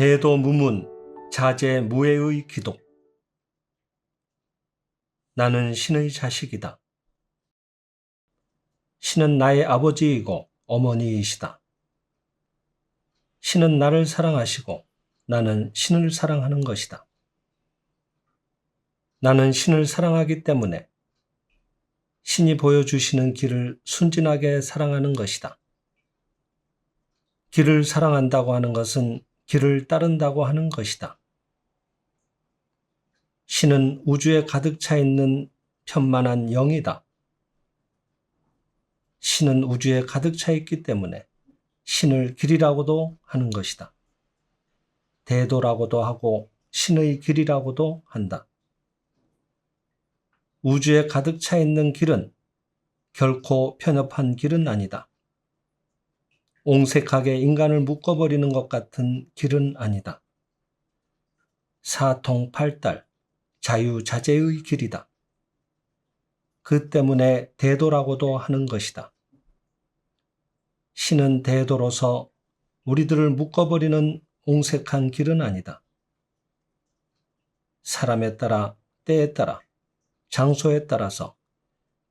대도무문 자제무해의 기도. 나는 신의 자식이다. 신은 나의 아버지이고 어머니이시다. 신은 나를 사랑하시고 나는 신을 사랑하는 것이다. 나는 신을 사랑하기 때문에 신이 보여주시는 길을 순진하게 사랑하는 것이다. 길을 사랑한다고 하는 것은 길을 따른다고 하는 것이다. 신은 우주에 가득 차 있는 편만한 영이다. 신은 우주에 가득 차 있기 때문에 신을 길이라고도 하는 것이다. 대도라고도 하고 신의 길이라고도 한다. 우주에 가득 차 있는 길은 결코 편협한 길은 아니다. 옹색하게 인간을 묶어버리는 것 같은 길은 아니다. 사통팔달, 자유자재의 길이다. 그 때문에 대도라고도 하는 것이다. 신은 대도로서 우리들을 묶어버리는 옹색한 길은 아니다. 사람에 따라, 때에 따라, 장소에 따라서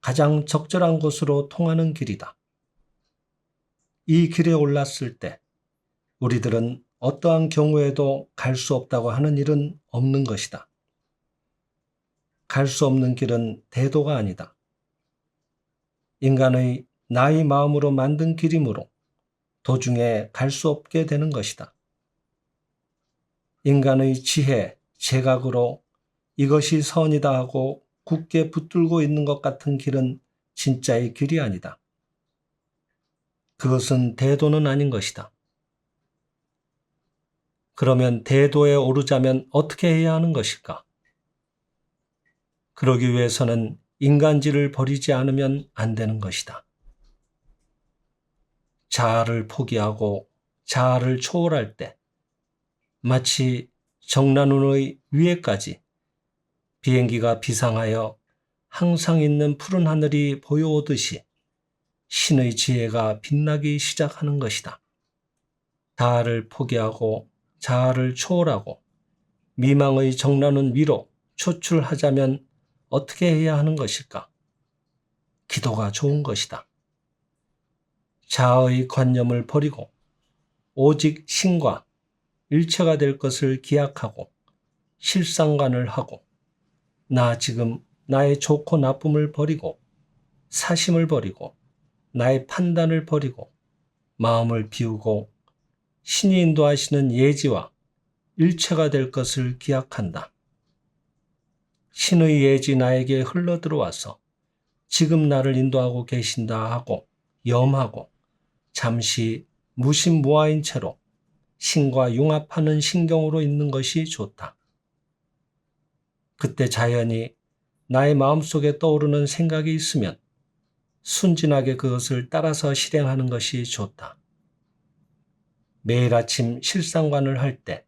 가장 적절한 곳으로 통하는 길이다. 이 길에 올랐을 때 우리들은 어떠한 경우에도 갈 수 없다고 하는 일은 없는 것이다. 갈 수 없는 길은 대도가 아니다. 인간의 나의 마음으로 만든 길이므로 도중에 갈 수 없게 되는 것이다. 인간의 지혜, 제각으로 이것이 선이다 하고 굳게 붙들고 있는 것 같은 길은 진짜의 길이 아니다. 그것은 대도는 아닌 것이다. 그러면 대도에 오르자면 어떻게 해야 하는 것일까? 그러기 위해서는 인간지를 버리지 않으면 안 되는 것이다. 자아를 포기하고 자아를 초월할 때 마치 정난운의 위에까지 비행기가 비상하여 항상 있는 푸른 하늘이 보여오듯이 신의 지혜가 빛나기 시작하는 것이다. 자아를 포기하고 자아를 초월하고 미망의 정난운 위로 초출하자면 어떻게 해야 하는 것일까? 기도가 좋은 것이다. 자아의 관념을 버리고 오직 신과 일체가 될 것을 기약하고 실상관을 하고 나 지금 나의 좋고 나쁨을 버리고 사심을 버리고 나의 판단을 버리고 마음을 비우고 신이 인도하시는 예지와 일체가 될 것을 기약한다. 신의 예지 나에게 흘러들어와서 지금 나를 인도하고 계신다 하고 염하고 잠시 무심무아인 채로 신과 융합하는 신경으로 있는 것이 좋다. 그때 자연히 나의 마음속에 떠오르는 생각이 있으면 순진하게 그것을 따라서 실행하는 것이 좋다. 매일 아침 실상관을 할 때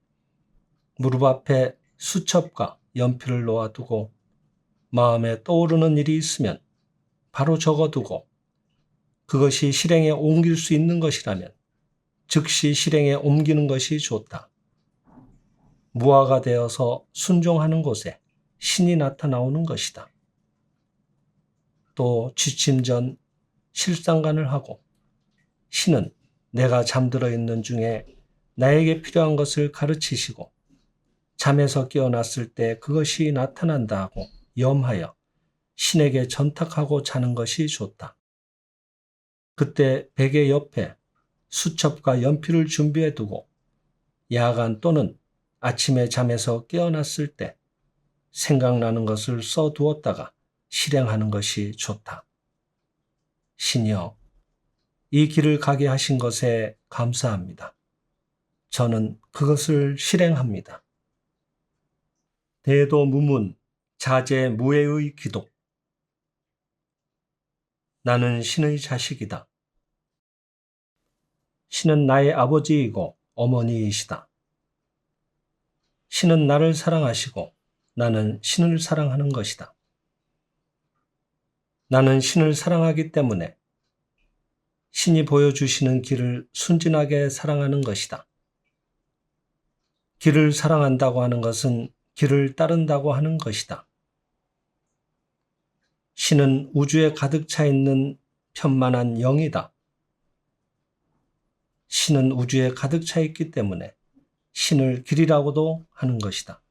무릎 앞에 수첩과 연필을 놓아두고 마음에 떠오르는 일이 있으면 바로 적어두고 그것이 실행에 옮길 수 있는 것이라면 즉시 실행에 옮기는 것이 좋다. 무아가 되어서 순종하는 곳에 신이 나타나오는 것이다. 또 취침 전 실상관을 하고 신은 내가 잠들어 있는 중에 나에게 필요한 것을 가르치시고 잠에서 깨어났을 때 그것이 나타난다 하고 염하여 신에게 전탁하고 자는 것이 좋다. 그때 베개 옆에 수첩과 연필을 준비해 두고 야간 또는 아침에 잠에서 깨어났을 때 생각나는 것을 써두었다가 실행하는 것이 좋다. 신이여, 이 길을 가게 하신 것에 감사합니다. 저는 그것을 실행합니다. 대도무문 자제무해의 기도. 나는 신의 자식이다. 신은 나의 아버지이고 어머니이시다. 신은 나를 사랑하시고 나는 신을 사랑하는 것이다. 나는 신을 사랑하기 때문에 신이 보여주시는 길을 순진하게 사랑하는 것이다. 길을 사랑한다고 하는 것은 길을 따른다고 하는 것이다. 신은 우주에 가득 차 있는 편만한 영이다. 신은 우주에 가득 차 있기 때문에 신을 길이라고도 하는 것이다.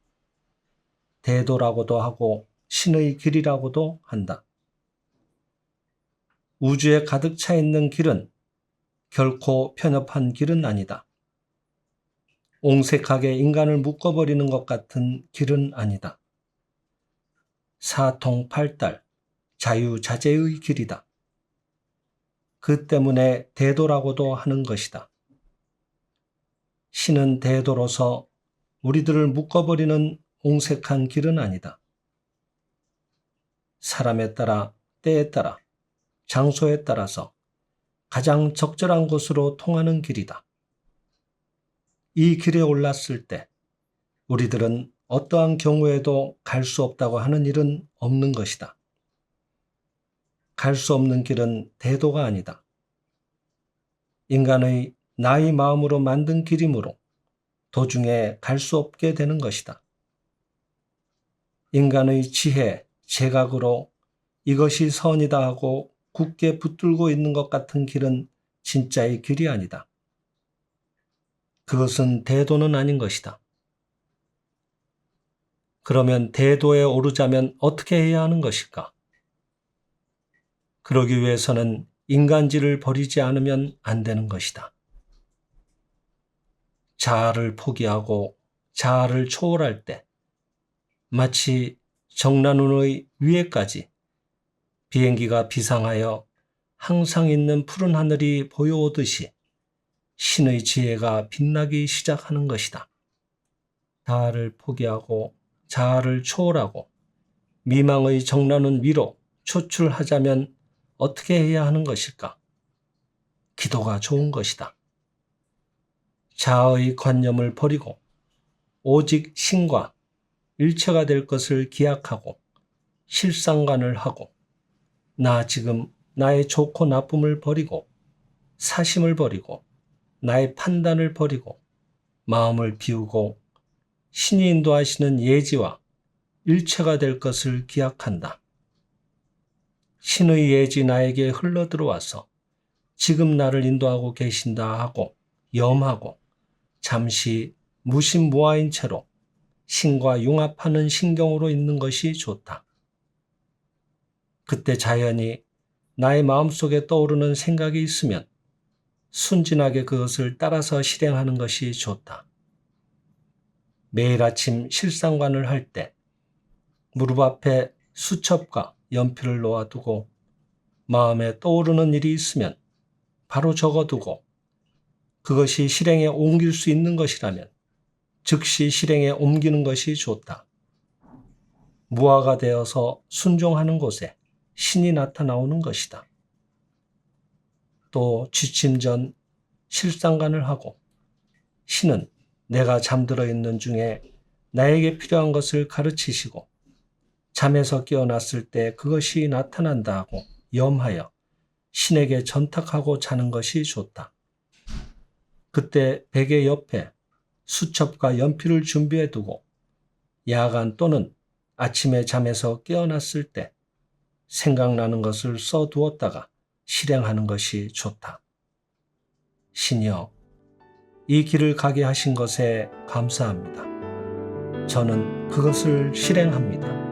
대도라고도 하고 신의 길이라고도 한다. 우주에 가득 차 있는 길은 결코 편협한 길은 아니다. 옹색하게 인간을 묶어버리는 것 같은 길은 아니다. 사통팔달, 자유자재의 길이다. 그 때문에 대도라고도 하는 것이다. 신은 대도로서 우리들을 묶어버리는 옹색한 길은 아니다. 사람에 따라, 때에 따라, 장소에 따라서 가장 적절한 곳으로 통하는 길이다. 이 길에 올랐을 때 우리들은 어떠한 경우에도 갈 수 없다고 하는 일은 없는 것이다. 갈 수 없는 길은 대도가 아니다. 인간의 나의 마음으로 만든 길이므로 도중에 갈 수 없게 되는 것이다. 인간의 지혜, 제각으로 이것이 선이다 하고 굳게 붙들고 있는 것 같은 길은 진짜의 길이 아니다. 그것은 대도는 아닌 것이다. 그러면 대도에 오르자면 어떻게 해야 하는 것일까? 그러기 위해서는 인간지를 버리지 않으면 안 되는 것이다. 자아를 포기하고 자아를 초월할 때 마치 정난운의 위에까지 비행기가 비상하여 항상 있는 푸른 하늘이 보여오듯이 신의 지혜가 빛나기 시작하는 것이다. 자아를 포기하고 자아를 초월하고 미망의 정난운 위로 초출하자면 어떻게 해야 하는 것일까? 기도가 좋은 것이다. 자아의 관념을 버리고 오직 신과 일체가 될 것을 기약하고 실상관을 하고 나 지금 나의 좋고 나쁨을 버리고 사심을 버리고 나의 판단을 버리고 마음을 비우고 신이 인도하시는 예지와 일체가 될 것을 기약한다. 신의 예지 나에게 흘러들어와서 지금 나를 인도하고 계신다 하고 염하고 잠시 무심무아인 채로 신과 융합하는 신경으로 있는 것이 좋다. 그때 자연히 나의 마음속에 떠오르는 생각이 있으면 순진하게 그것을 따라서 실행하는 것이 좋다. 매일 아침 실상관을 할 때 무릎 앞에 수첩과 연필을 놓아두고 마음에 떠오르는 일이 있으면 바로 적어두고 그것이 실행에 옮길 수 있는 것이라면 즉시 실행에 옮기는 것이 좋다. 무아가 되어서 순종하는 곳에 신이 나타나오는 것이다. 또 취침 전 실상관을 하고 신은 내가 잠들어 있는 중에 나에게 필요한 것을 가르치시고 잠에서 깨어났을 때 그것이 나타난다 하고 염하여 신에게 전탁하고 자는 것이 좋다. 그때 베개 옆에 수첩과 연필을 준비해 두고 야간 또는 아침에 잠에서 깨어났을 때 생각나는 것을 써두었다가 실행하는 것이 좋다. 신이여, 이 길을 가게 하신 것에 감사합니다. 저는 그것을 실행합니다.